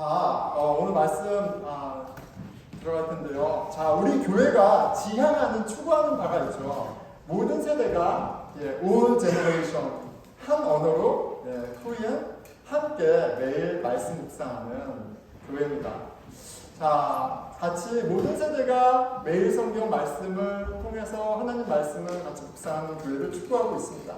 오늘 말씀 들어갈 텐데요. 자, 우리 교회가 지향하는 추구하는 바가 있죠. 모든 세대가 all generation 한 언어로 Korean 함께 매일 말씀 묵상하는 교회입니다. 자, 같이 모든 세대가 매일 성경 말씀을 통해서 하나님 말씀을 같이 묵상하는 교회를 추구하고 있습니다.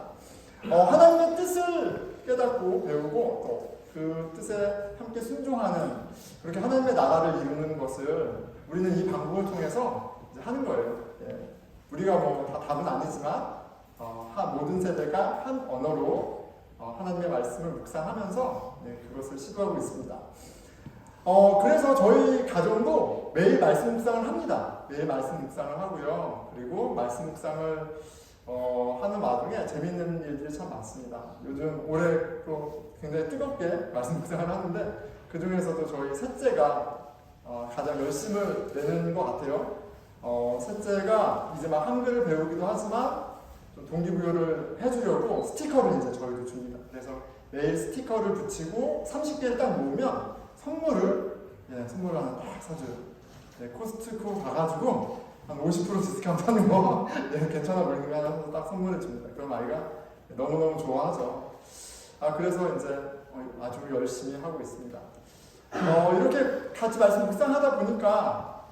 하나님의 뜻을 깨닫고 배우고 또 그 뜻에 함께 순종하는 그렇게 하나님의 나라를 이루는 것을 우리는 이 방법을 통해서 이제 하는 거예요. 우리가 뭐 다 답은 아니지만 모든 세대가 한 언어로 하나님의 말씀을 묵상하면서 그것을 시도하고 있습니다. 그래서 저희 가정도 매일 말씀 묵상을 합니다. 매일 말씀 묵상을 하고요. 그리고 말씀 묵상을 하는 와중에 재미있는 일들이 참 많습니다. 요즘 올해 또 굉장히 뜨겁게 말씀 묵상을 하는데 그 중에서도 저희 셋째가 가장 열심을 내는 것 같아요. 셋째가 이제 막 한글을 배우기도 하지만 좀 동기부여를 해주려고 스티커를 이제 저희도 줍니다. 그래서 매일 스티커를 붙이고 30개를 딱 모으면 선물을 하나 딱 사줘요. 코스트코 가가지고 한 50% 디스카운트 하는 거 괜찮아 보이는 거 하나 딱 선물해 줍니다. 그럼 아이가 너무너무 좋아하죠. 그래서 이제 아주 열심히 하고 있습니다. 이렇게 같이 말씀 묵상하다 보니까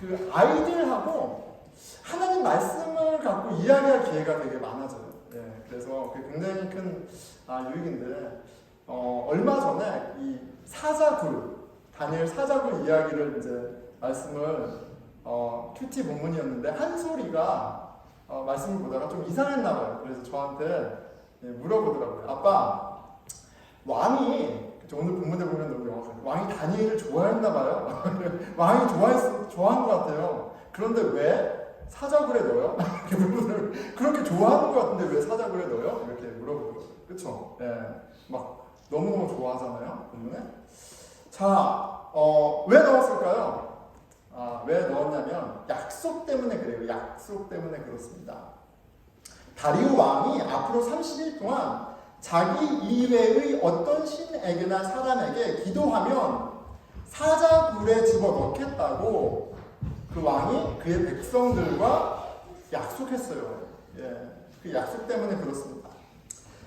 그 아이들하고 하나님 말씀을 갖고 이야기할 기회가 되게 많아져요. 그래서 그게 굉장히 큰 유익인데 얼마 전에 이 사자굴 다니엘 사자굴 이야기를 이제 말씀을 큐티 본문이었는데 한솔이가 말씀을 보다가 좀 이상했나 봐요. 그래서 저한테 물어보더라고요. 아빠, 왕이 오늘 본문에 보면 너무 명확해요. 왕이 다니엘을 좋아했나 봐요. 왕이 좋아한 것 같아요. 그런데 왜 사자굴에 넣어요? 그렇게 좋아하는 것 같은데 왜 사자굴에 넣어요? 이렇게 물어보더라고요. 그쵸? 막 너무너무 좋아하잖아요. 본문에. 자, 왜 넣었을까요? 왜 넣었냐면 약속 때문에 그래요. 약속 때문에 그렇습니다. 다리오 왕이 앞으로 30일 동안 자기 이외의 어떤 신에게나 사람에게 기도하면 사자굴에 집어넣겠다고 그 왕이 그의 백성들과 약속했어요. 그 약속 때문에 그렇습니다.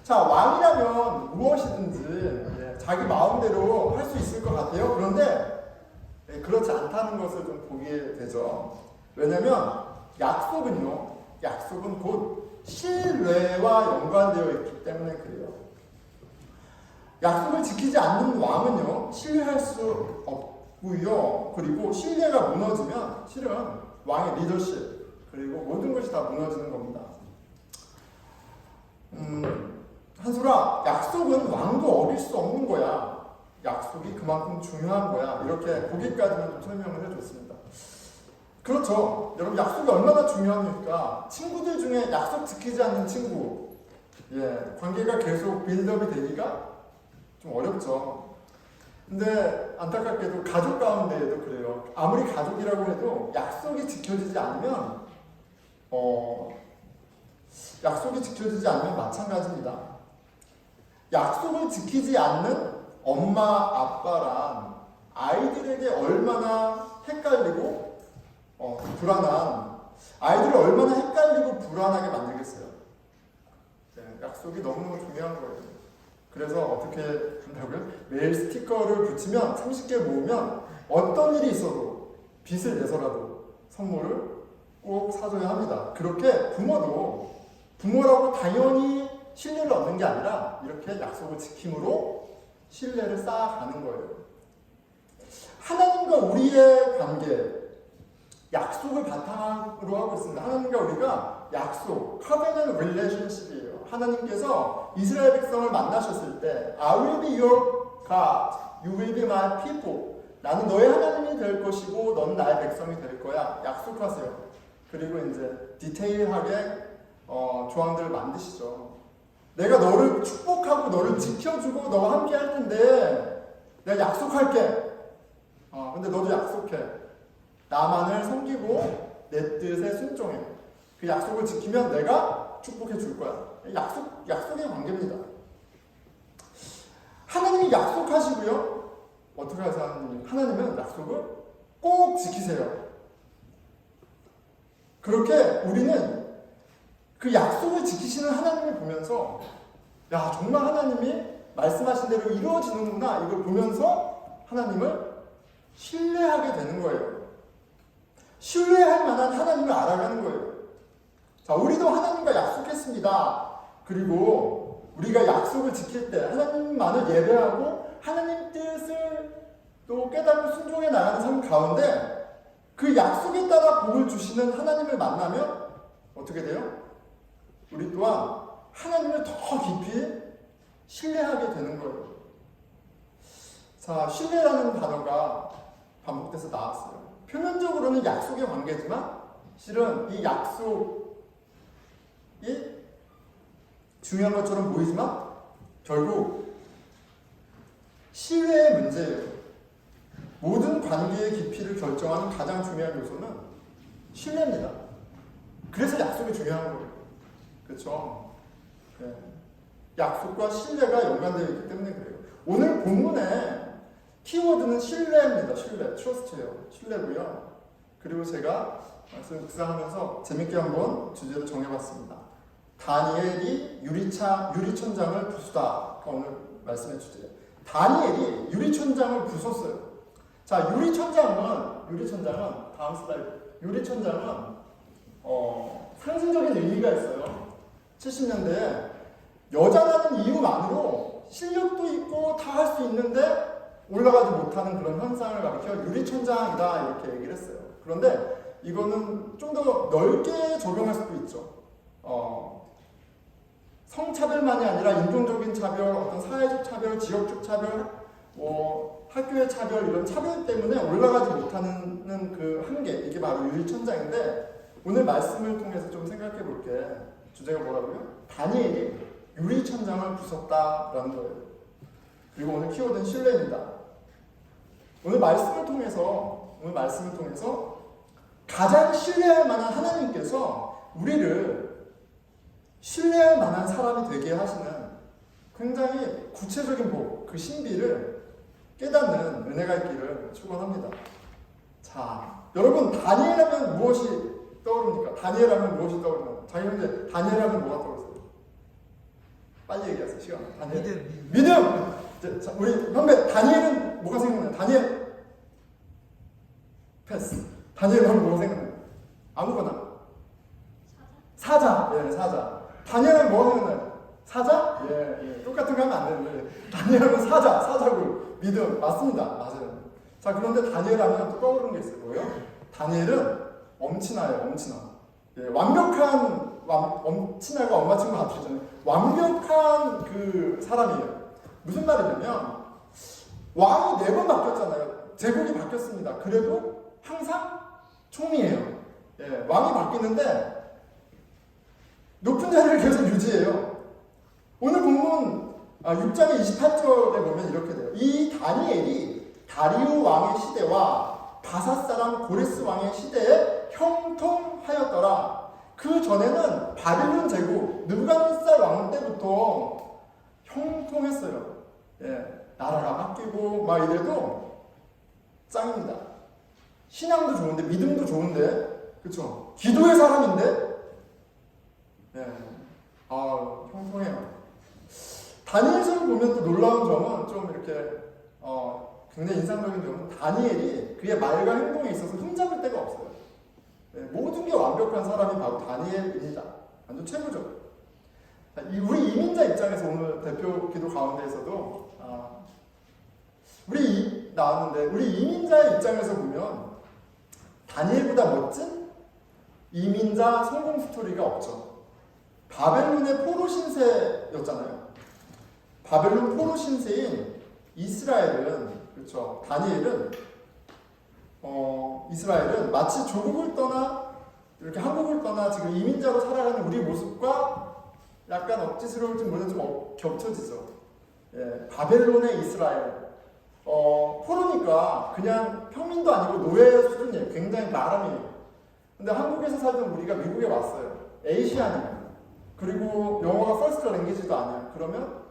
자, 왕이라면 무엇이든지 자기 마음대로 할 수 있을 것 같아요. 그런데 그렇지 않다는 것을 좀 보게 되죠. 왜냐하면 약속은 곧 신뢰와 연관되어 있기 때문에 그래요. 약속을 지키지 않는 왕은요, 신뢰할 수 없고요. 그리고 신뢰가 무너지면 실은 왕의 리더십 그리고 모든 것이 다 무너지는 겁니다. 한솔아, 약속은 왕도 어길 수 없는 거야. 약속이 그만큼 중요한 거야. 이렇게 거기까지만 좀 설명을 해줬습니다. 그렇죠. 여러분, 약속이 얼마나 중요합니까? 친구들 중에 약속 지키지 않는 친구, 관계가 계속 빌드업이 되기가 좀 어렵죠. 근데 안타깝게도 가족 가운데에도 그래요. 아무리 가족이라고 해도 약속이 지켜지지 않으면 마찬가지입니다. 약속을 지키지 않는 엄마, 아빠란 아이들에게 얼마나 헷갈리고 아이들을 얼마나 헷갈리고 불안하게 만들겠어요. 약속이 너무너무 중요한 거예요. 그래서 어떻게 한다고요? 매일 스티커를 붙이면 30개 모으면 어떤 일이 있어도 빚을 내서라도 선물을 꼭 사줘야 합니다. 그렇게 부모라고 당연히 신뢰를 얻는 게 아니라 이렇게 약속을 지킴으로 신뢰를 쌓아가는 거예요. 하나님과 우리의 관계, 약속을 바탕으로 하고 있습니다. 하나님과 우리가 약속, covenant relationship이에요. 하나님께서 이스라엘 백성을 만나셨을 때 I will be your God, you will be my people. 나는 너의 하나님이 될 것이고 넌 나의 백성이 될 거야. 약속하세요. 그리고 이제 디테일하게 조항들을 만드시죠. 내가 너를 축복하고 너를 지켜주고 너와 함께 할 텐데 내가 약속할게. 근데 너도 약속해. 나만을 섬기고 내 뜻에 순종해. 그 약속을 지키면 내가 축복해 줄 거야. 약속의 관계입니다. 하나님이 약속하시고요. 어떻게 하세요? 하나님은 약속을 꼭 지키세요. 그렇게 우리는 그 약속을 지키시는 하나님을 보면서 야, 정말 하나님이 말씀하신 대로 이루어지는구나, 이걸 보면서 하나님을 신뢰하게 되는 거예요. 신뢰할 만한 하나님을 알아가는 거예요. 자, 우리도 하나님과 약속했습니다. 그리고 우리가 약속을 지킬 때 하나님만을 예배하고 하나님 뜻을 또 깨닫고 순종해 나가는 삶 가운데 그 약속에 따라 복을 주시는 하나님을 만나면 어떻게 돼요? 우리 또한 하나님을 더 깊이 신뢰하게 되는 거예요. 자, 신뢰라는 단어가 반복돼서 나왔어요. 표면적으로는 약속의 관계지만 실은 이 약속이 중요한 것처럼 보이지만 결국 신뢰의 문제예요. 모든 관계의 깊이를 결정하는 가장 중요한 요소는 신뢰입니다. 그래서 약속이 중요한 거예요. 그렇죠? 네. 약속과 신뢰가 연관되어 있기 때문에 그래요. 오늘 본문에 키워드는 신뢰입니다. 신뢰, trust예요. 신뢰고요. 그리고 제가 말씀 묵상하면서 재밌게 한번 주제를 정해봤습니다. 다니엘이 유리천장을 부수다가 오늘 말씀의 주제예요. 다니엘이 유리천장을 부쉈어요. 자, 유리천장은 다음 슬라이드. 유리천장은 상징적인 의미가 있어요. 70년대에 여자라는 이유만으로 실력도 있고 다 할 수 있는데 올라가지 못하는 그런 현상을 가리켜 유리천장이다 이렇게 얘기를 했어요. 그런데 이거는 좀 더 넓게 적용할 수도 있죠. 성차별만이 아니라 인종적인 차별, 어떤 사회적 차별, 지역적 차별, 학교의 차별, 이런 차별 때문에 올라가지 못하는 그 한계, 이게 바로 유리천장인데 오늘 말씀을 통해서 좀 생각해 볼게. 주제가 뭐라고요? 다니엘이 유리천장을 부쉈다라는 거예요. 그리고 오늘 키워드는 신뢰입니다. 오늘 말씀을 통해서 가장 신뢰할 만한 하나님께서 우리를 신뢰할 만한 사람이 되게 하시는 굉장히 구체적인 복, 그 신비를 깨닫는 은혜가 있기를 축원합니다. 자, 여러분 다니엘 하면 무엇이 떠오릅니까? 다니엘 하면 무엇이 떠오르나요? 자기 현재 다니엘 하면 뭐가 떠오르세요? 빨리 얘기하세요. 시간. 다니엘. 믿음. 자, 우리 선배 다니엘은 뭐가 생각나요? 다니엘 패스. 다니엘 하면 뭐가 생각나요? 아무거나. 사자. 예, 사자. 다니엘 하면 뭐가 생각나요? 사자? 예. 똑같은 거 하면 안 되는데. 다니엘 하면 사자고. 믿음. 맞습니다. 맞아요. 자, 그런데 다니엘 하면 또 떠오르는 게 있어요. 뭐예요? 다니엘은 엄친아예요. 엄친아. 예, 엄친아가 엄마 친구 같으잖아요. 완벽한 그 사람이에요. 무슨 말이냐면 왕이 4번 바뀌었잖아요. 제국이 바뀌었습니다. 그래도 항상 총리예요. 예, 왕이 바뀌는데 높은 자리를 계속 유지해요. 오늘 본문 6장의 28절에 보면 이렇게 돼요. 이 다니엘이 다리우 왕의 시대와 바사 사람 고레스 왕의 시대에 형통하였더라. 그 전에는 바빌론 제국 느부갓네살 왕 때부터 형통했어요. 예, 나라가 바뀌고 막 이래도 짱입니다. 신앙도 좋은데 믿음도 좋은데, 그렇죠? 기도의 사람인데, 예, 형통해요. 다니엘서를 보면 또 놀라운 점은 좀 이렇게 굉장히 인상적인 점은 다니엘이 그의 말과 행동에 있어서 흠잡을 데가 없어요. 네, 모든 게 완벽한 사람이 바로 다니엘입니다. 완전 최고죠. 우리 이민자 입장에서 오늘 대표 기도 가운데에서도 우리 이민자의 입장에서 보면 다니엘보다 멋진 이민자 성공 스토리가 없죠. 바벨론의 포로 신세였잖아요. 바벨론 포로 신세인 이스라엘은, 그렇죠, 다니엘은 이스라엘은 마치 조국을 떠나 이렇게 한국을 떠나 지금 이민자로 살아가는 우리 모습과 약간 억지스러울지 모르는 좀 겹쳐지죠. 예, 바벨론의 이스라엘. 포로니까 그냥 평민도 아니고 노예 수준이에요. 굉장히 나람이에요. 근데 한국에서 살던 우리가 미국에 왔어요. 에이시안이에요. 그리고 영어가 퍼스트 랭귀지도 아니에요. 그러면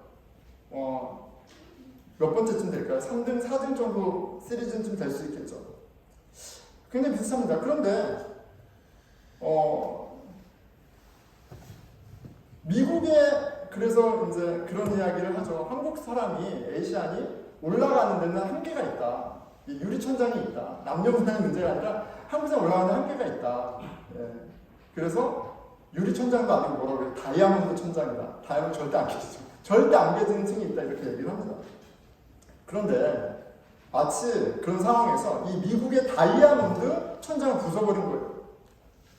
몇 번째쯤 될까요? 3등, 4등 정도 시리즈쯤 될 수 있겠죠. 굉장히 비슷합니다. 그런데 미국에 그래서 이제 그런 이야기를 하죠. 한국 사람이 아시안이 올라가는 데는 한계가 있다. 유리천장이 있다. 남녀 문화의 문제가 아니라 한국 사람 올라가는 한계가 있다. 예. 그래서 유리천장도 아니고 뭐라고 해요? 다이아몬드 천장이다. 다이아몬드 절대 안 깨지죠. 절대 안 깨지는 층이 있다. 이렇게 얘기를 합니다. 그런데 마치 그런 상황에서 이 미국의 다이아몬드 천장을 부숴버린 거예요.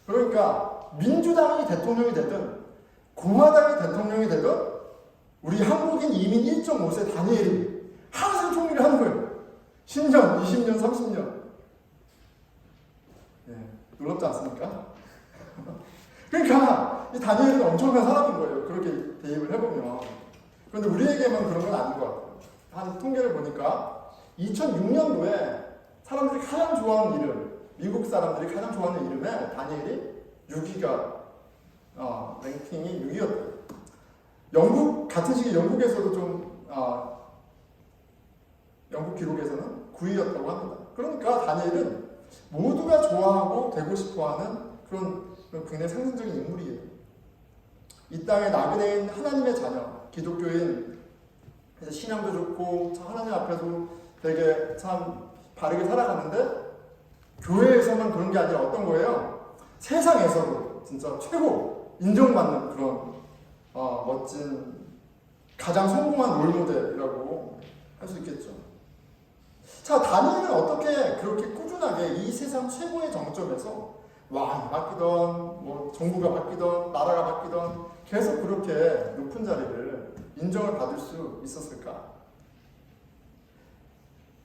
그러니까 민주당이 대통령이 되든 공화당이 대통령이 되든 우리 한국인 이민 1.5세 다니엘이 항상 총리를 하는 거예요. 10년, 20년, 30년. 예, 놀랍지 않습니까? 그러니까 이 다니엘은 엄청난 사람인 거예요. 그렇게 대입을 해보면. 그런데 우리에게만 그런 건 아닌 것 같아요. 한 통계를 보니까 2006년도에 사람들이 가장 좋아하는 이름, 미국 사람들이 가장 좋아하는 이름에 다니엘이 6위가 랭킹이 6위였대요. 영국 같은 시기 영국에서도 좀 영국 기록에서는 9위였다고 합니다. 그러니까 다니엘은 모두가 좋아하고 되고 싶어하는 그런 굉장히 상징적인 인물이에요. 이 땅에 나그네인 하나님의 자녀, 기독교인, 그래서 신앙도 좋고 하나님 앞에서 되게 참 바르게 살아가는데 교회에서만 그런 게 아니라 어떤 거예요? 세상에서도 진짜 최고 인정받는 그런 멋진 가장 성공한 롤모델이라고 할 수 있겠죠. 자, 다니엘은 어떻게 그렇게 꾸준하게 이 세상 최고의 정점에서 왕이 바뀌던 뭐 정부가 바뀌던 나라가 바뀌던 계속 그렇게 높은 자리를 인정을 받을 수 있었을까?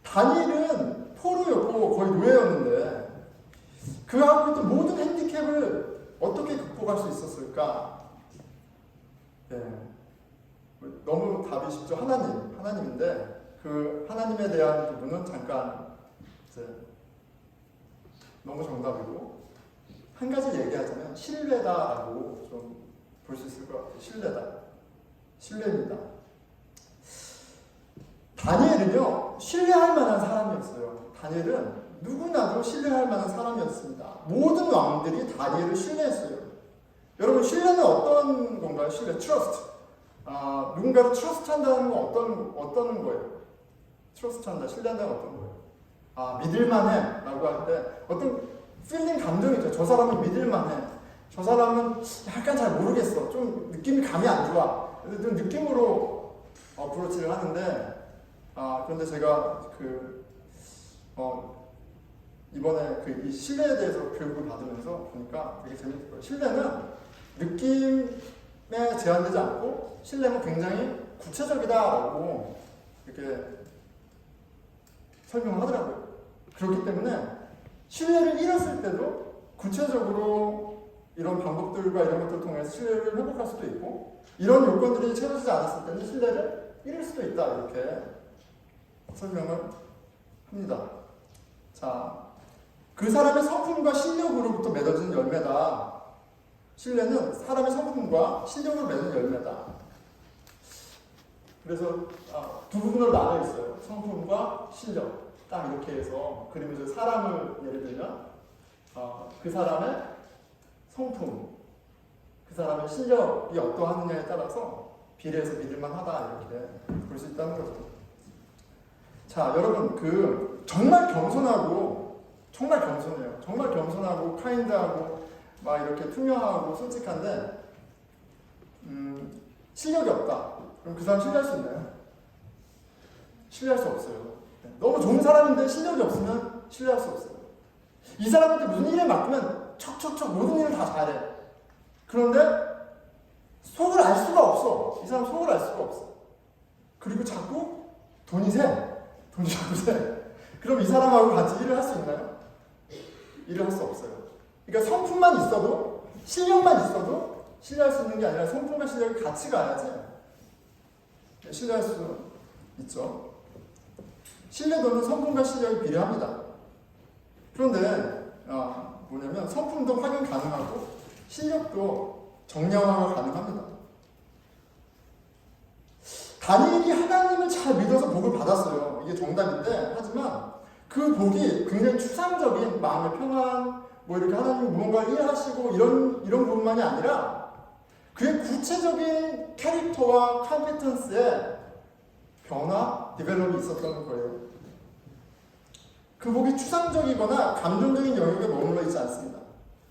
다니엘은 포로였고 거의 노예였는데 그하고 있던 모든 핸디캡을 어떻게 극복할 수 있었을까? 네. 너무 답이 쉽죠. 하나님인데 그 하나님에 대한 부분은 잠깐 이제 너무 정답이고 한 가지 얘기하자면 신뢰다라고 좀 볼 수 있을 것 같아요. 신뢰입니다. 다니엘은요, 신뢰할 만한 사람이었어요. 다니엘은 누구나도 신뢰할 만한 사람이었습니다. 모든 왕들이 다니엘을 신뢰했어요. 여러분, 신뢰는 어떤 건가요? 신뢰, 트러스트. 누군가를 트러스트 한다는 건 어떤 거예요? 트러스트 한다, 신뢰한다는 건 어떤 거예요? 믿을만해 라고 할 때 어떤 필링 감정이죠. 저 사람은 믿을만해. 저 사람은 약간 잘 모르겠어. 좀 느낌이 감이 안 좋아. 좀 느낌으로 어프로치를 하는데 그런데 제가 이번에 이 신뢰에 대해서 교육을 받으면서 보니까 되게 재밌더라고요. 신뢰는 느낌에 제한되지 않고 신뢰는 굉장히 구체적이다라고 이렇게 설명을 하더라고요. 그렇기 때문에 신뢰를 잃었을 때도 구체적으로 이런 방법들과 이런 것들을 통해서 신뢰를 회복할 수도 있고 이런 요건들이 채워지지 않았을 때는 신뢰를 잃을 수도 있다 이렇게 설명을 합니다. 자, 그 사람의 성품과 실력으로부터 맺어지는 열매다. 신뢰는 사람의 성품과 실력으로 맺는 열매다. 그래서 두 부분으로 나눠 있어요. 성품과 실력. 딱 이렇게 해서 그림에서 사람을 예를 들면 그 사람의 성품, 그 사람의 실력이 어떠하느냐에 따라서 비례해서 믿을만하다 이렇게 볼 수 있다는 거죠. 자, 여러분 정말 겸손하고 정말 겸손해요. 정말 겸손하고 카인드하고 막 이렇게 투명하고 솔직한데 실력이 없다. 그럼 그 사람 신뢰할 수 있나요? 신뢰할 수 없어요. 너무 좋은 사람인데 실력이 없으면 신뢰할 수 없어요. 이 사람한테 무슨 일을 맡기면 척척척 모든 일을 다 잘해. 그런데 속을 알 수가 없어. 이 사람 속을 알 수가 없어. 그리고 자꾸 돈이 자꾸 새. 그럼 이 사람하고 같이 일을 할 수 있나요? 일을 할 수 없어요. 그러니까 성품만 있어도 실력만 있어도 신뢰할 수 있는 게 아니라 성품과 실력이 같이 가야지 신뢰할 수 있죠. 신뢰도는 성품과 실력이 비례합니다. 그런데 뭐냐면 성품도 확인 가능하고 실력도 정량화가 가능합니다. 다니엘이 하나님을 잘 믿어서 복을 받았어요. 이게 정답인데, 하지만 그 복이 굉장히 추상적인 마음의 평안, 뭐 이렇게 하나님이 무언가 일하시고 이런 부분만이 아니라 그의 구체적인 캐릭터와 컴피턴스에 변화, 디벨롭이 있었던 거예요. 그 복이 추상적이거나 감정적인 영역에 머물러 있지 않습니다.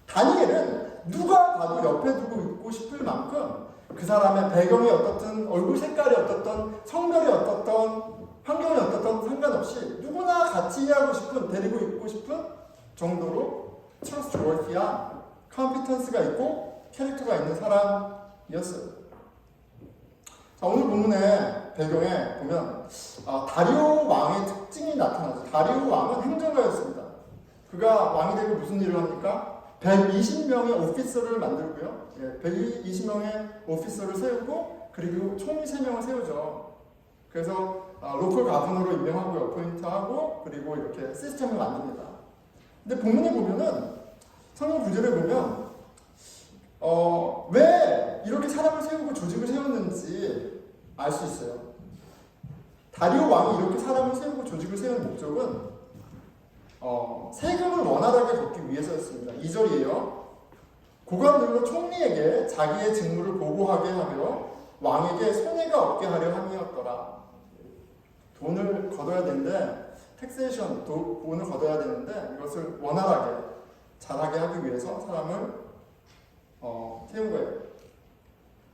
다니엘은 누가 봐도 옆에 두고 있고 싶을 만큼 그 사람의 배경이 어떻든 얼굴 색깔이 어떻든 성별이 어떻든 환경이 어떻든 상관없이 누구나 같이 일하고 싶은, 데리고 있고 싶은 정도로 trustworthy한 컴피턴스가 있고 캐릭터가 있는 사람이었어요. 자, 오늘 본문의 배경에 보면 다리오 왕의 특징이 나타나죠. 다리오 왕은 행정가였습니다. 그가 왕이 되고 무슨 일을 합니까? 120명의 오피서를 만들고요. 120명의 오피서를 세우고 그리고 총리 3명을 세우죠. 그래서 로컬 가버너로 임명하고 어포인트하고 그리고 이렇게 시스템을 만듭니다. 근데 본문에 보면은 성경 구절에 보면 왜 이렇게 사람을 세우고 조직을 세웠는지 알 수 있어요. 다리오 왕이 이렇게 사람을 세우고 조직을 세운 목적은 세금을 원활하게 걷기 위해서였습니다. 2절이에요. 고관들로 총리에게 자기의 직무를 보고하게 하며 왕에게 손해가 없게 하려 함이었더라. 돈을 걷어야 되는데 텍세이션, 돈을 걷어야 되는데 이것을 원활하게 잘하게 하기 위해서 사람을 세운 거예요.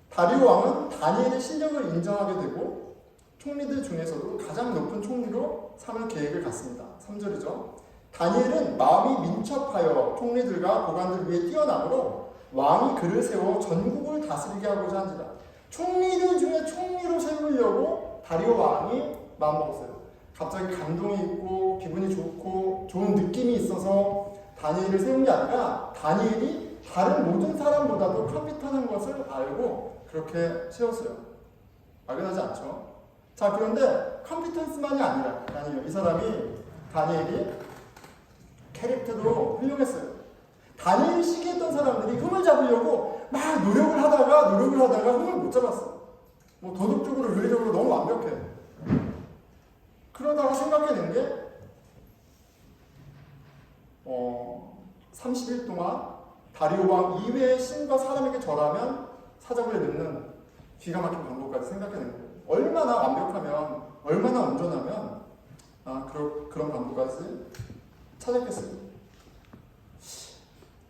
다리오 왕은 다니엘의 실력을 인정하게 되고 총리들 중에서도 가장 높은 총리로 삼을 계획을 갖습니다. 3절이죠. 다니엘은 마음이 민첩하여 총리들과 고관들 위에 뛰어나므로 왕이 그를 세워 전국을 다스리게 하고자 한지라. 총리들 중에 총리로 세우려고 다리오 왕이 마음먹었어요. 갑자기 감동이 있고 기분이 좋고 좋은 느낌이 있어서 다니엘을 세운 게 아니라 다니엘이 다른 모든 사람보다도 컴퓨터는 것을 알고 그렇게 세웠어요. 막연하지 않죠? 자, 그런데 컴피턴스만이 아니에요. 이 사람이 다니엘이 캐릭터도 훌륭했어요. 다니엘이 시기했던 사람들이 흠을 잡으려고 막 노력을 하다가 흠을 못 잡았어. 뭐 도덕적으로 윤리적으로 너무 완벽해. 그러다가 생각해낸 게 30일 동안 다리오 왕 이외의 신과 사람에게 절하면 사자굴에 넣는 기가 막힌 방법까지 생각해낸 거예요. 얼마나 완벽하면, 얼마나 온전하면 그런 방법까지 찾았겠어요.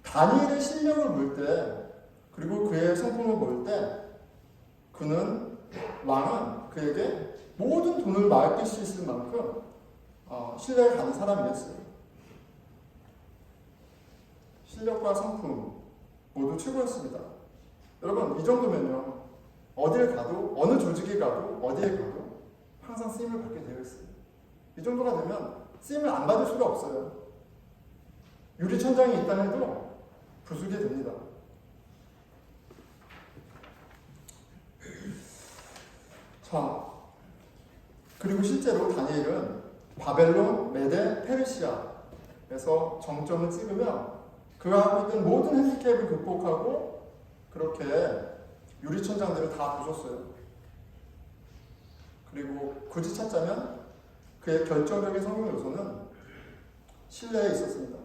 다니엘의 실력을 볼 때, 그리고 그의 성품을 볼 때, 왕은 그에게 모든 돈을 맡길 수 있을 만큼 신뢰가 가는 사람이었어요. 실력과 성품 모두 최고였습니다. 여러분, 이 정도면요, 어딜 가도, 어느 조직에 가도, 어디에 가도 항상 쓰임을 받게 되어 있어요. 이 정도가 되면 쓰임을 안 받을 수가 없어요. 유리천장이 있다 해도 부수게 됩니다. 자, 그리고 실제로 다니엘은 바벨론, 메데, 페르시아에서 정점을 찍으며 그가 하고 있던 모든 핸디캡을 극복하고 그렇게 유리천장들을 다 부쉈어요. 그리고 굳이 찾자면 그의 결정적인 성공 요소는 신뢰에 있었습니다.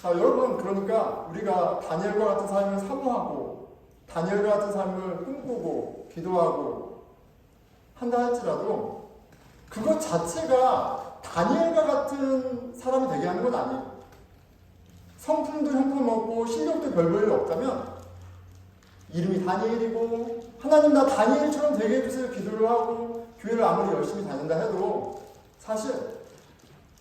자, 여러분, 그러니까 우리가 다니엘과 같은 삶을 사모하고 다니엘과 같은 삶을 꿈꾸고 기도하고 한다 할지라도 그것 자체가 다니엘과 같은 사람이 되게 하는 건 아니에요. 성품도 형편없고 실력도 별 볼 일 없다면 이름이 다니엘이고 하나님 나 다니엘처럼 되게 해주세요 기도를 하고 교회를 아무리 열심히 다닌다 해도 사실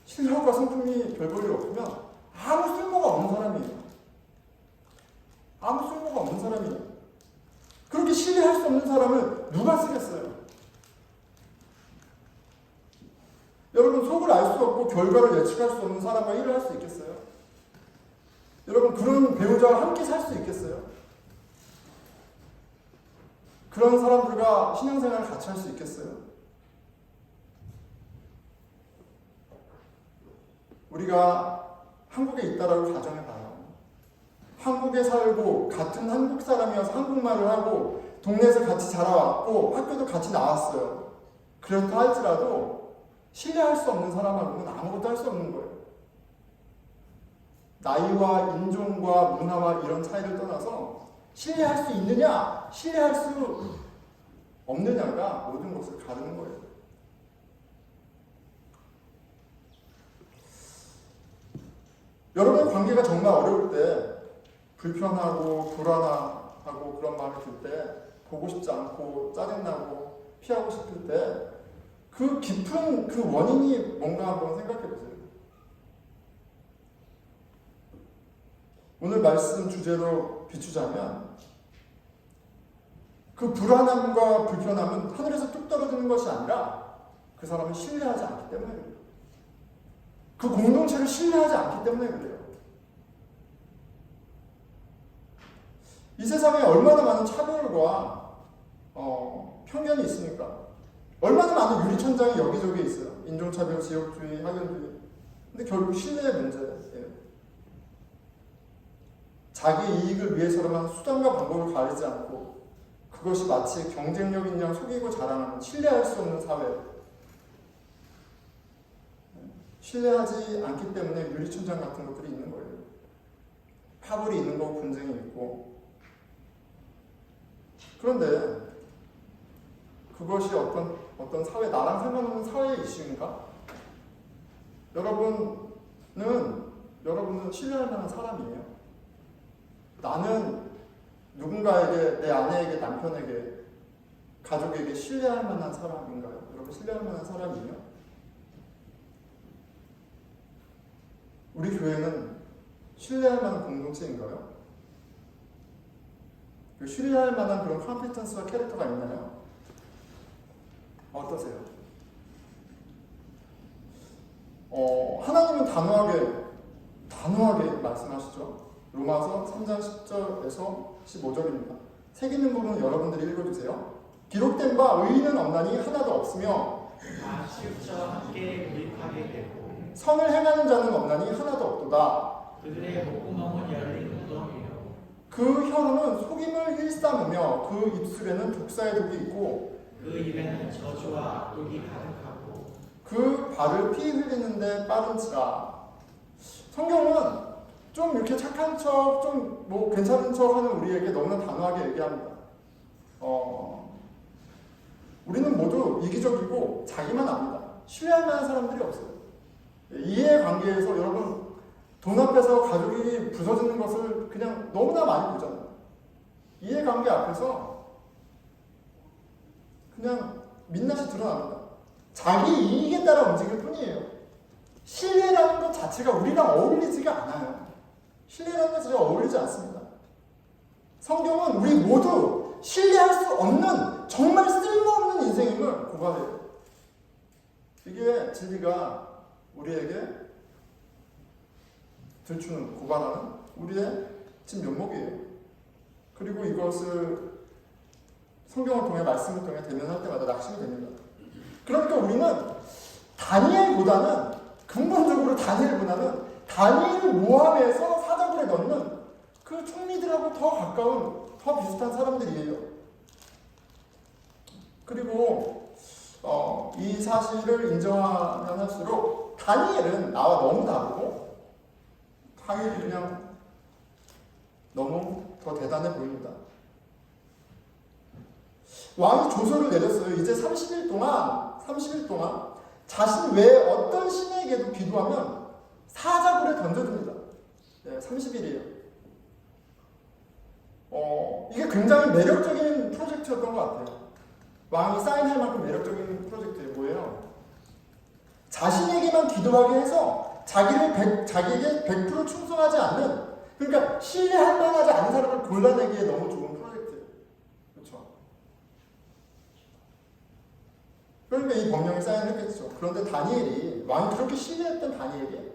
실력과 성품이 별 볼 일 없으면 아무 쓸모가 없는 사람이에요. 아무 쓸모가 없는 사람이에요. 그렇게 신뢰할 수 없는 사람을 누가 쓰겠어요? 여러분, 속을 알 수 없고 결과를 예측할 수 없는 사람과 일을 할 수 있겠어요? 여러분, 그런 배우자와 함께 살 수 있겠어요? 그런 사람들과 신앙생활을 같이 할 수 있겠어요? 우리가 한국에 있다라고 가정해봐요. 한국에 살고 같은 한국 사람이어서 한국말을 하고 동네에서 같이 자라왔고 학교도 같이 나왔어요. 그렇다 할지라도 신뢰할 수 없는 사람하고는 아무것도 할 수 없는 거예요. 나이와 인종과 문화와 이런 차이를 떠나서 신뢰할 수 있느냐, 신뢰할 수 없느냐가 모든 것을 가르는 거예요. 여러분의 관계가 정말 어려울 때, 불편하고 불안하고 그런 마음이 들 때, 보고 싶지 않고 짜증나고 피하고 싶을 때, 그 깊은 그 원인이 뭔가 한번 생각해 보세요. 오늘 말씀 주제로 비추자면, 그 불안함과 불편함은 하늘에서 뚝 떨어지는 것이 아니라 그 사람을 신뢰하지 않기 때문에 그래요. 그 공동체를 신뢰하지 않기 때문에 그래요. 이 세상에 얼마나 많은 차별과 편견이 있습니까? 얼마나 많은 유리천장이 여기저기 있어요. 인종차별, 지역주의, 학연주의. 근데 결국 신뢰의 문제예요. 자기 이익을 위해서로만 수단과 방법을 가리지 않고 그것이 마치 경쟁력인 양 속이고 자랑하는 신뢰할 수 없는 사회. 신뢰하지 않기 때문에 유리천장 같은 것들이 있는 거예요. 파벌이 있는 거고 분쟁이 있고. 그런데 그것이 어떤 사회, 나랑 상관없는 사회의 이슈인가? 여러분은 신뢰할 만한 사람이에요. 나는 누군가에게, 내 아내에게, 남편에게, 가족에게 신뢰할 만한 사람인가요? 여러분 신뢰할 만한 사람이에요? 우리 교회는 신뢰할 만한 공동체인가요? 신뢰할 만한 그런 컴피턴스와 캐릭터가 있나요? 어떠세요? 하나님은 단호하게 말씀하시죠. 로마서 3장 10절에서 15절입니다. 책 있는 부분 여러분들이 읽어주세요. 기록된 바 의인은 없나니 하나도 없으며 다 실저 함께 유익하게 되고 선을 행하는 자는 없나니 하나도 없도다. 그들의 목구멍은 열린 무덤이요 그 혀로는 속임을 일삼으며 그 입술에는 독사의 독이 있고 그 입에는 저주와 악독이 가득하고 그 발을 피 흘리는데 빠른지라. 성경은 좀 이렇게 착한 척, 좀 뭐 괜찮은 척 하는 우리에게 너무나 단호하게 얘기합니다. 우리는 모두 이기적이고 자기만 압니다. 신뢰할 만한 사람들이 없어요. 이해관계에서 여러분 돈 앞에서 가족이 부서지는 것을 그냥 너무나 많이 보잖아요. 이해관계 앞에서 그냥 민낯이 드러납니다. 자기 이익에 따라 움직일 뿐이에요. 신뢰라는 것 자체가 우리랑 어울리지가 않아요. 신뢰라는 것 자체가 어울리지 않습니다. 성경은 우리 모두 신뢰할 수 없는 정말 쓸모없는 인생임을 고발해요. 이게 진리가 우리에게 들추는, 고발하는 우리의 진면목이에요. 그리고 이것을 성경을 통해, 말씀을 통해 대면할 때마다 낙심이 됩니다. 그러니까 우리는 근본적으로 다니엘보다는 다니엘을 모함해서 사자굴에 넣는 그 총리들하고 더 가까운, 더 비슷한 사람들이에요. 그리고 이 사실을 인정하면 할수록 다니엘은 나와 너무 다르고 다니엘이 그냥 너무 더 대단해 보입니다. 왕이 조서를 내렸어요. 이제 30일 동안 자신 외에 어떤 신에게도 기도하면 사자굴에 던져줍니다. 네, 30일이에요. 이게 굉장히 매력적인 프로젝트였던 것 같아요. 왕이 사인할 만큼 매력적인 프로젝트예요. 뭐예요? 자신에게만 기도하게 해서 자기에게 100% 충성하지 않는, 그러니까 신뢰할 만하지 않은 사람을 골라내기에 너무 좋은 프로젝트예요. 그렇죠? 그러니까 이 법령이 사인했겠죠. 그런데 왕이 그렇게 신뢰했던 다니엘이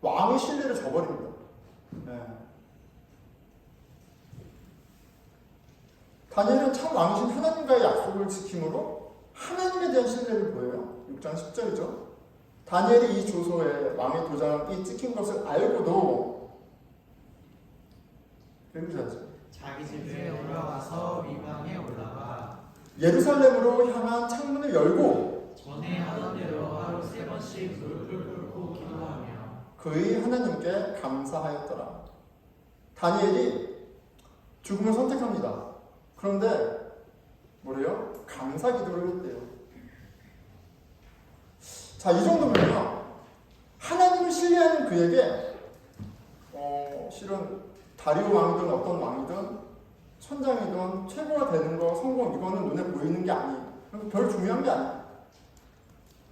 왕의 신뢰를 저버립니다. 네. 다니엘은 참 왕이신 하나님과의 약속을 지킴으로 하나님에 대한 신뢰를 보여요. 6장 10절이죠. 다니엘이 이 조서에 왕의 도장이 찍힌 것을 알고도 읽으셔야죠. 자기 집에 올라가서 위방에 올라가 예루살렘으로 향한 창문을 열고 전에 하던 대로 하루 3번씩 무릎을 꿇고 기도하며 그의 하나님께 감사하였더라. 다니엘이 죽음을 선택합니다. 그런데 뭐래요? 감사 기도를 했대요. 자, 이 정도면요, 하나님을 신뢰하는 그에게 실은 다리오 왕이든 어떤 왕이든 천장이든 최고가 되는 거, 성공, 이거는 눈에 보이는 게 아니에요. 별 중요한 게 아니에요.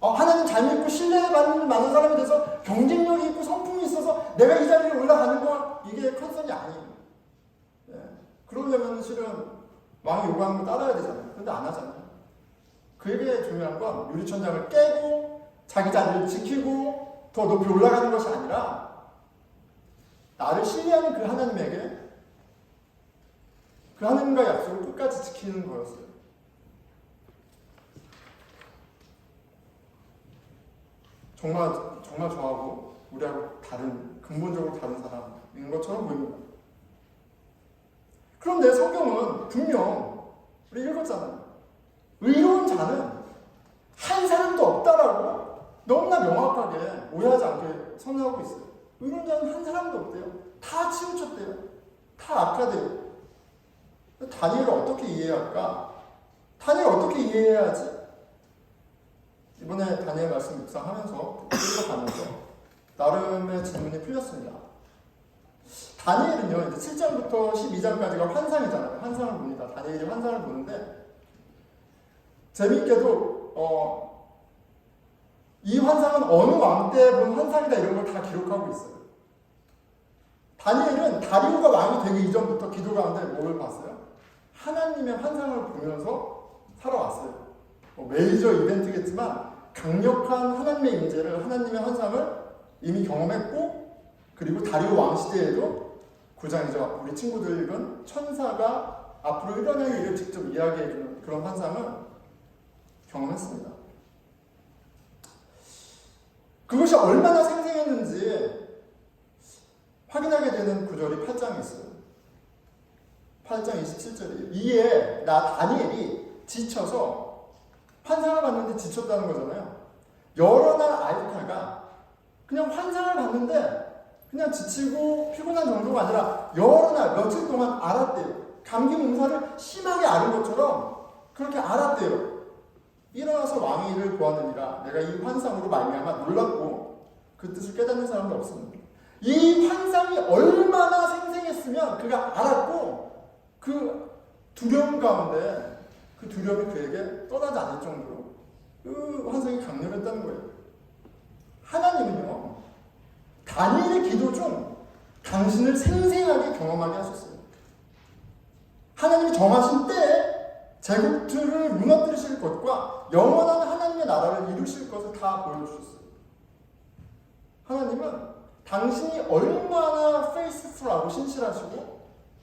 하나님 잘 믿고 신뢰받는 많은 사람이 돼서 경쟁력이 있고 성품이 있어서 내가 이 자리에 올라가는 거, 이게 컨선이 아니에요. 예. 그러려면 실은 왕이 요구하는 거 따라야 되잖아요. 근데 안 하잖아요. 그에게 중요한 건 유리천장을 깨고 자기 자리를 지키고 더 높이 올라가는 것이 아니라 나를 신뢰하는 그 하나님에게 그 하나님과의 약속을 끝까지 지키는 거였어요. 정말 저하고 우리하고 다른, 근본적으로 다른 사람인 것처럼 보입니다. 그런데 성경은 분명 우리 읽었잖아요. 의로운 자는 한 사람도 없다라고 너무나 명확하게 오해하지 않게 선언하고 있어요. 의로운 자는 한 사람도 없대요. 다 치우쳤대요. 다 악하대요. 다니엘을 어떻게 이해할까? 다니엘 어떻게 이해해야 하지? 이번에 다니엘 말씀 묵상하면서 읽어가면서 나름의 질문이 풀렸습니다. 다니엘은요, 이제 7장부터 12장까지가 환상이잖아요. 환상을 봅니다. 다니엘이 환상을 보는데 재미있게도 이 환상은 어느 왕 때 본 환상이다 이런 걸 다 기록하고 있어요. 다니엘은 다리오가 왕이 되기 이전부터 기도 가운데 뭘 봤어요? 하나님의 환상을 보면서 살아왔어요. 메이저 이벤트겠지만 강력한 하나님의 임재를, 하나님의 환상을 이미 경험했고, 그리고 다리오 왕 시대에도 9장이죠. 우리 친구들 읽은 천사가 앞으로 일어날 일을 직접 이야기해주는 그런 환상을 경험했습니다. 그것이 얼마나 생생했는지 확인하게 되는 구절이 8장에 있어요. 8장 27절이에요. 이에 나 다니엘이 지쳐서 환상을 봤는데 지쳤다는 거잖아요. 여러 날 앓다가 그냥 환상을 봤는데 그냥 지치고 피곤한 정도가 아니라 여러 날 며칠 동안 앓았대요. 감기 몸살을 심하게 앓은 것처럼 그렇게 앓았대요. 일어나서 왕의 일을 보았느니라. 내가 이 환상으로 말미암아 놀랐고 그 뜻을 깨닫는 사람도 없습니다. 이 환상이 얼마나 생생했으면 그가 알았고 그 두려움 가운데 그 두려움이 그에게 떠나지 않을 정도로 그 환상이 강렬했다는 거예요. 하나님은요, 다니엘의 기도 중 당신을 생생하게 경험하게 하셨어요. 하나님이 정하신 때에 제국들을 무너뜨리실 것과 영원한 하나님의 나라를 이루실 것을 다 보여주셨어요. 하나님은 당신이 얼마나 페이스풀하고 신실하시고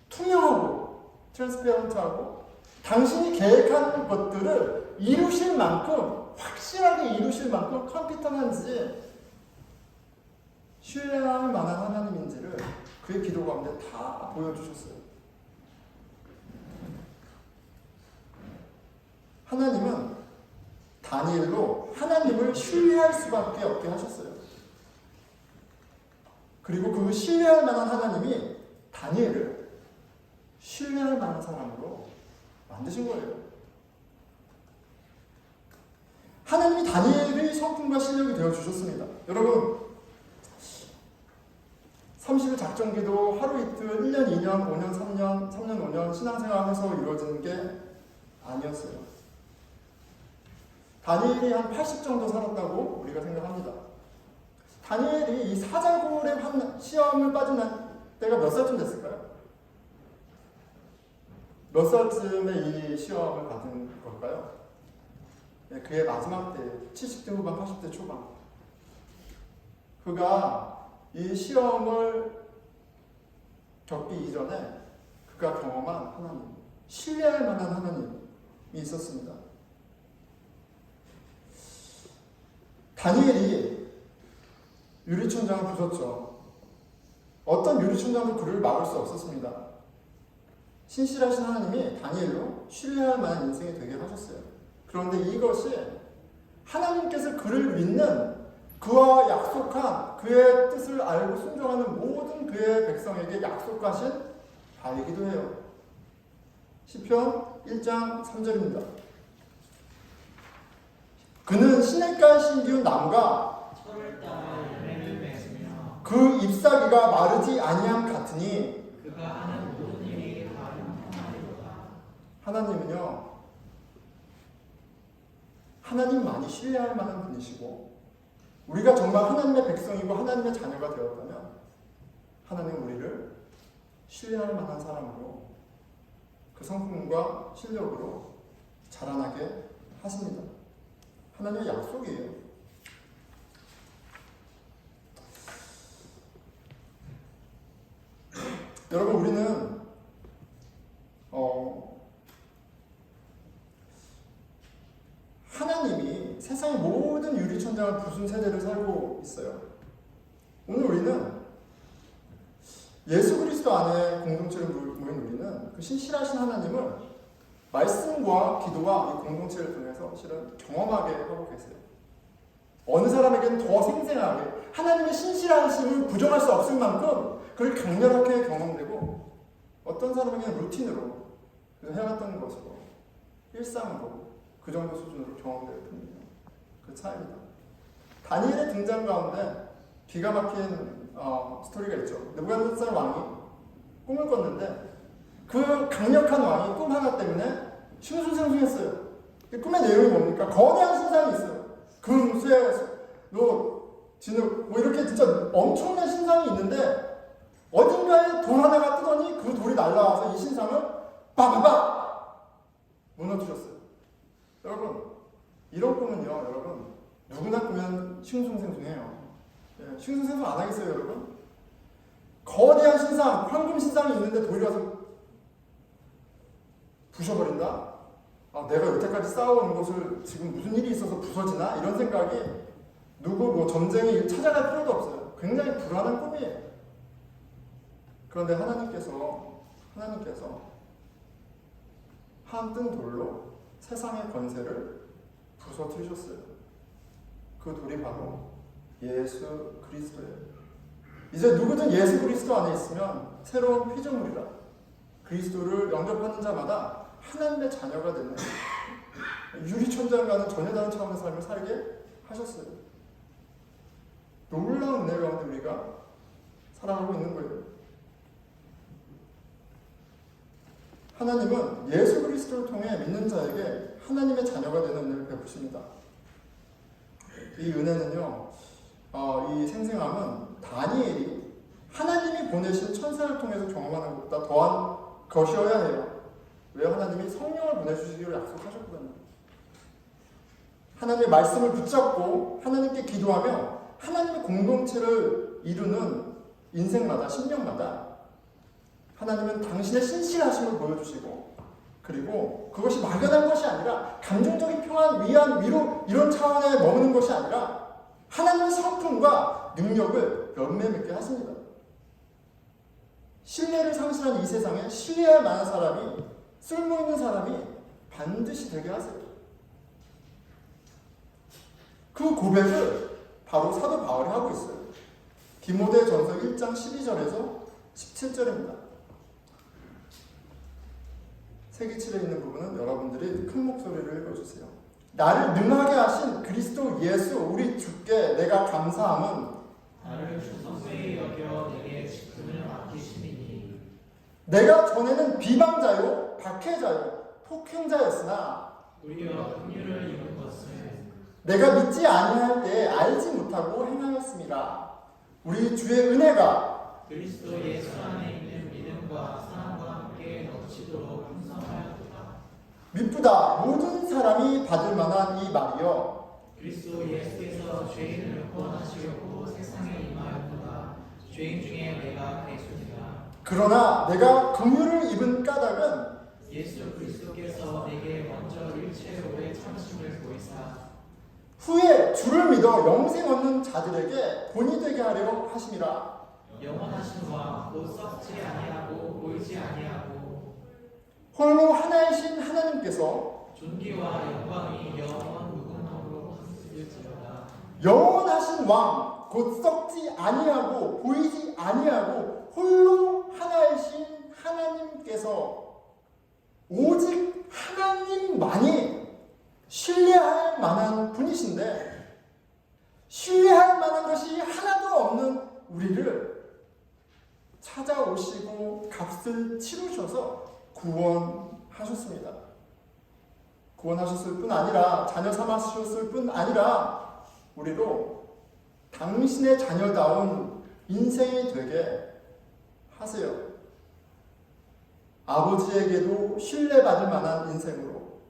투명하고 트랜스페런트하고 당신이 계획하는 것들을 이루실 만큼, 확실하게 이루실 만큼 컴피턴한지 신뢰할 만한 하나님인지를 그의 기도 가운데 다 보여주셨어요. 하나님은 다니엘로 하나님을 신뢰할 수밖에 없게 하셨어요. 그리고 그 신뢰할 만한 하나님이 다니엘을 신뢰할 만한 사람으로 만드신 거예요. 하나님이 다니엘의 성품과 실력이 되어주셨습니다. 여러분, 30일 작정기도 하루 이틀, 1년, 2년, 5년, 3년, 5년 신앙생활에서 이루어지는 게 아니었어요. 다니엘이 한 80 정도 살았다고 우리가 생각합니다. 다니엘이 이 사자굴의 시험을 빠진 때가 몇 살쯤 됐을까요? 몇 살쯤에 이 시험을 받은 걸까요? 네, 그의 마지막 때, 70대 후반, 80대 초반. 그가 이 시험을 겪기 이전에 그가 경험한 하나님, 신뢰할 만한 하나님이 있었습니다. 다니엘이 유리천장을 부쉈죠. 어떤 유리천장도 그를 막을 수 없었습니다. 신실하신 하나님이 다니엘로 신뢰할 만한 인생이 되게 하셨어요. 그런데 이것이 하나님께서 그를 믿는 그와 약속한 그의 뜻을 알고 순종하는 모든 그의 백성에게 약속하신 바이기도 해요. 시편 1장 3절입니다. 그는 시냇가에 심기운 나무가 철을 따라 열매를 맺으며 그 잎사귀가 마르지 아니함 같으니 그가 하는 모든 일이 바람하리로다. 하나님은요, 하나님만이 신뢰할 만한 분이시고 우리가 정말 하나님의 백성이고 하나님의 자녀가 되었다면 하나님은 우리를 신뢰할 만한 사람으로 그 성품과 실력으로 자라나게 하십니다. 하나님의 약속이에요. 여러분, 우리는 하나님이 세상의 모든 유리천장을 부순 세대를 살고 있어요. 오늘 우리는 예수 그리스도 안에 공동체를 모인 우리는 그 신실하신 하나님을 말씀과 기도와 이 공동체를 통해서 실은 경험하게 하고 계세요. 어느 사람에게는 더 생생하게 하나님의 신실하심을 부정할 수 없을 만큼 그걸 강렬하게 경험되고 어떤 사람에게는 루틴으로 해왔던 것으로 일상으로 그 정도 수준으로 경험될 뿐이에요. 그 차이입니다. 다니엘의 등장 가운데 기가 막힌 스토리가 있죠. 느부갓네살 왕이 꿈을 꿨는데 그 강력한 왕이 꿈 하나 때문에 싱숭생숭했어요. 이 꿈의 내용이 뭡니까? 거대한 신상이 있어요. 금, 쇠, 진흙 뭐 이렇게 진짜 엄청난 신상이 있는데 어딘가에 돌 하나가 뜨더니 그 돌이 날아와서 이 신상을 빠바박 무너뜨렸어요. 여러분, 이런 꿈은요, 여러분 누구나 꾸면 싱숭생숭해요. 예, 싱숭생숭 안 하겠어요, 여러분? 거대한 신상, 황금 신상이 있는데 돌이 와서 부셔버린다? 아, 내가 여태까지 쌓아온 것을 지금 무슨 일이 있어서 부서지나? 이런 생각이 누구 전쟁이 찾아갈 필요도 없어요. 굉장히 불안한 꿈이에요. 그런데 하나님께서 한 뜬 돌로 세상의 권세를 부서뜨리셨어요. 그 돌이 바로 예수 그리스도예요. 이제 누구든 예수 그리스도 안에 있으면 새로운 피조물이라. 그리스도를 영접하는 자마다 하나님의 자녀가 되는 유리천장과는 전혀 다른 차원의 삶을 살게 하셨어요. 놀라운 은혜 가운데 우리가 살아가고 있는 거예요. 하나님은 예수 그리스도를 통해 믿는 자에게 하나님의 자녀가 되는 은혜를 베푸십니다. 이 은혜는요, 이 생생함은 다니엘이 하나님이 보내신 천사를 통해서 경험하는 것보다 더한 것이어야 해요. 왜? 하나님이 성령을 보내주시기로 약속하셨거든요. 하나님의 말씀을 붙잡고 하나님께 기도하며 하나님의 공동체를 이루는 인생마다, 심령마다 하나님은 당신의 신실하심을 보여주시고, 그리고 그것이 막연한 것이 아니라 감정적인 평안, 위안, 위로 이런 차원에 머무는 것이 아니라 하나님의 성품과 능력을 열매맺게 하십니다. 신뢰를 상실한 이 세상에 신뢰할 만한 사람이, 쓸모있는 사람이 반드시 되게 하세요. 그 고백을 바로 사도 바울이 하고 있어요. 디모데전서 1장 12절에서 17절입니다. 세기칠에 있는 부분은 여러분들이 큰 목소리를 읽어주세요. 나를 능하게 하신 그리스도 예수 우리 주께 내가 감사함은 나를 주성되이 여겨 내게 직분을 맡기심이니 내가 전에는 비방자요 박해자요 폭행자였으나 우리가 긍휼을 입은 것은 내가 믿지 아니할 때 알지 못하고 행하였습니다. 우리 주의 은혜가 그리스도 예수 안에 있는 믿음과 사랑과 함께 넘치도록 풍성하였도다. 미쁘다 모든 사람이 받을 만한 이 말이요 그리스도 예수께서 죄인을 구원하시려고 세상에 임하였도다. 죄인 중에 내가 백수니라. 그러나 내가 긍휼을 입은 까닭은 예수 그리스도께서 내게 먼저 일체로의 참심을 보이사 후에 주를 믿어 영생 얻는 자들에게 본이 되게 하려 하심이라. 영원하신 왕 곧 썩지 아니하고 보이지 아니하고 홀로 하나이신 하나님께서 존귀와 영광이 영원 무궁함으로 하실지어다. 영원하신 왕, 곧 썩지 아니하고 보이지 아니하고 홀로 하나이신 하나님께서 오직 하나님만이 신뢰할 만한 분이신데 신뢰할 만한 것이 하나도 없는 우리를 찾아오시고 값을 치르셔서 구원하셨습니다. 구원하셨을 뿐 아니라 자녀 삼으셨을 뿐 아니라 우리로 당신의 자녀다운 인생이 되게 하세요. 아버지에게도 신뢰받을 만한 인생으로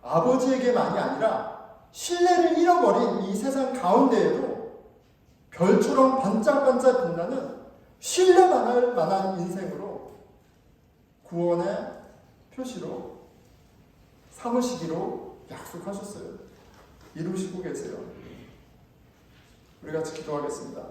아버지에게만이 아니라 신뢰를 잃어버린 이 세상 가운데에도 별처럼 반짝반짝 빛나는 신뢰받을 만한 인생으로 구원의 표시로 삼으시기로 약속하셨어요. 이루시고 계세요. 우리 같이 기도하겠습니다.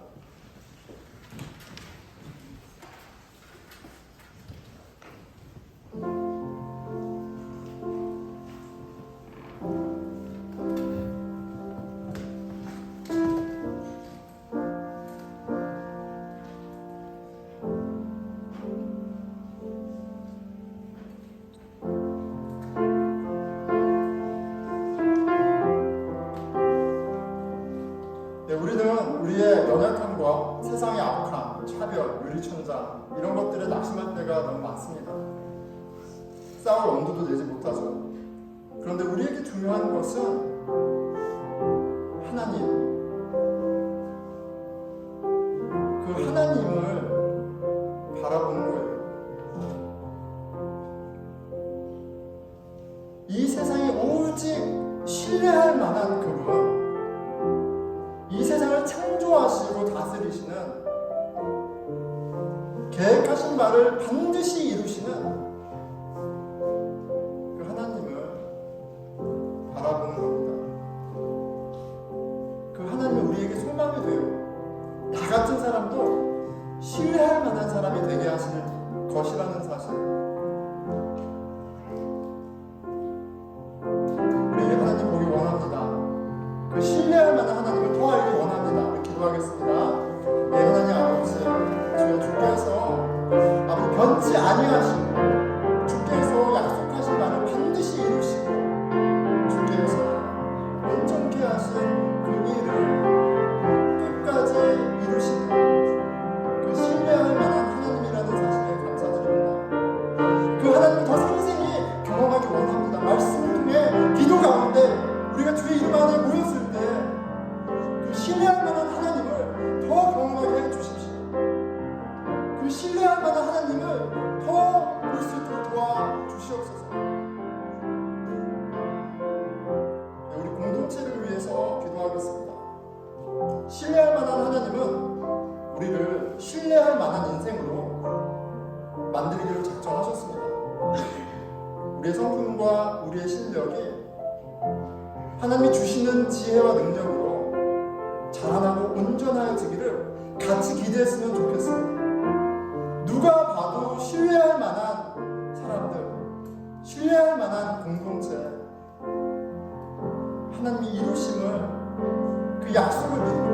우리는 우리의 연약함과 세상의 악함, 차별, 유리천장 이런 것들에 낙심할 때가 너무 많습니다. 싸울 엄두도 내지 못하죠. 그런데 우리에게 중요한 것은 하나님, 그 하나님을 바라보는 거예요. 이 세상에 오직 신뢰할 만한 그분, 이 세상을 창조하시고 다스리시는 계획하신 바를 반드시 이루시는 그 하나님을 바라보는 겁니다. 그 하나님은 우리에게 소망이 돼요. 나 같은 사람도 신뢰할 만한 사람이 되게 하실 것이라는 사실. 우리에게 하나님 보기 원합니다. 그 신뢰할 만한 하나님을 더 알기 원합니다. 우리 기도하겠습니다. 네, 하나님 아버지, 주여 주께서 아버지 변치 아니하시고 주께서 약속하신 말을 반드시 이루시고 주께서 온전케 하신 그 일을 끝까지 이루시는 그 신뢰할 만한 하나님이라는 사실에 감사드립니다. 그 하나님을 더 생생히 경험하기 원합니다. 말씀을 통해 기도 가운데 우리가 주의 이름 안에 모였을 때 그 신뢰할 만한 하나님을 더 경험하게 해주십시오. 그 신뢰할 만한 하나님을 더 볼 수 있도록 도와주시옵소서. 네, 우리 공동체를 위해서 기도하겠습니다. 신뢰할 만한 하나님은 우리를 신뢰할 만한 인생으로 만들기로 작정하셨습니다. 우리의 성품과 우리의 실력이 하나님이 주시는 지혜와 능력으로 자라나고 온전하여지기를 같이 기대했으면 좋겠습니다. 누가 봐도 신뢰할 만한 사람들, 신뢰할 만한 공동체, 하나님이 이루심을 그 약속을 믿고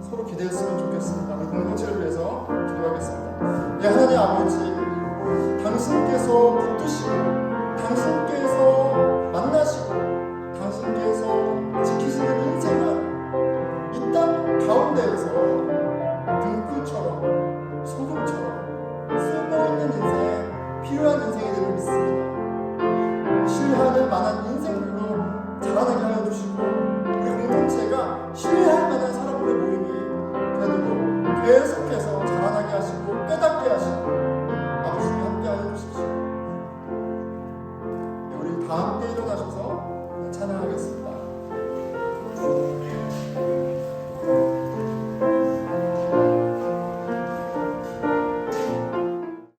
서로 기대했으면 좋겠습니다. 우리 공동체를 위해서 기도하겠습니다. 네, 하나님 아버지, 당신께서 붙드시고 당신께서 만나시고 당신께서 지키시는 인생은 이 땅 가운데에서 등불처럼 소금처럼 쓸모있는 인생, 필요한 인생이 되는 믿습니다. 신뢰할 만한 인생들로 자라나게 하여